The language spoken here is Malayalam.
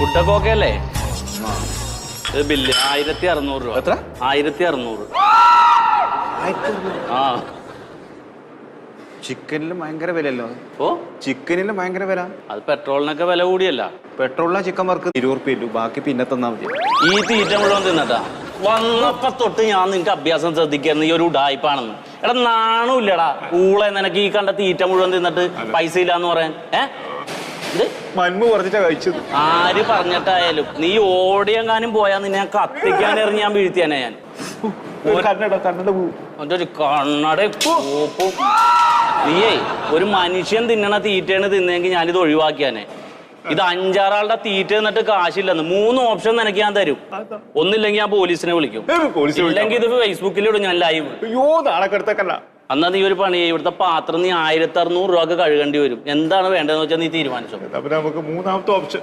ഫുഡൊക്കെ ഓക്കെ അല്ലേ? ഇത് ബില്ല് 1600 രൂപ. എത്ര? 1600. ആ ചിക്കനിലും ഭയങ്കര വിലയല്ലോ. ഓ ചിക്കനിലും ഭയങ്കര വില. അത് പെട്രോളിനൊക്കെ വില കൂടിയല്ല. പെട്രോളിലെ ചിക്കൻ വർക്ക് 20 ഉറുപ്പിക ബാക്കി പിന്നെ തന്നാ മതി. ഈ തീറ്റ മുഴുവൻ തിന്നട്ടാ. വന്നപ്പോ തൊട്ട് ഞാൻ നിനക്ക് അഭ്യാസം ശ്രദ്ധിക്കായിരുന്നു ഈ ഒരു ഉഡായിപ്പാണെന്ന്. എടാ നാണുമില്ലടാ ഊളെ നിനക്ക് ഈ കണ്ട തീറ്റ മുഴുവൻ തിന്നിട്ട് പൈസ ഇല്ലാന്ന് പറയാൻ. മന്മ പറഞ്ഞിട്ടാ കഴിച്ചത്. ആര് പറഞ്ഞിട്ടായാലും നീ ഓടിയെങ്ങാനും പോയാ നിന്നെ ഞാൻ കത്തിക്കാൻ എറിഞ്ഞ് ഞാൻ വീഴ്ത്തിയാനെ ഞാൻ. ഒരു കണ്ണട നീയേ ഒരു മനുഷ്യൻ തിന്നണ തീറ്റയാണ് തിന്നെങ്കിൽ ഞാനിത് ഒഴിവാക്കിയാനെ. ഇത് 5-6 ആളുടെ തീറ്റ എന്നിട്ട് കാശില്ലെന്ന് 3 ഓപ്ഷൻ നിനക്ക് ഞാൻ തരും. ഒന്നില്ലെങ്കിൽ ഞാൻ പോലീസിനെ വിളിക്കും, ഇല്ലെങ്കിൽ ഇത് ഫേസ്ബുക്കിലിടും ഞാൻ ലൈവ്. എന്നാ നീ ഒരു പണി ഇവിടുത്തെ പാത്രം നീ 1600 രൂപ കഴുകേണ്ടി വരും. എന്താണ് വേണ്ടതെന്ന് വെച്ചാൽ നീ തീരുമാനിച്ചോ. നമുക്ക് 3ാമത്തെ ഓപ്ഷൻ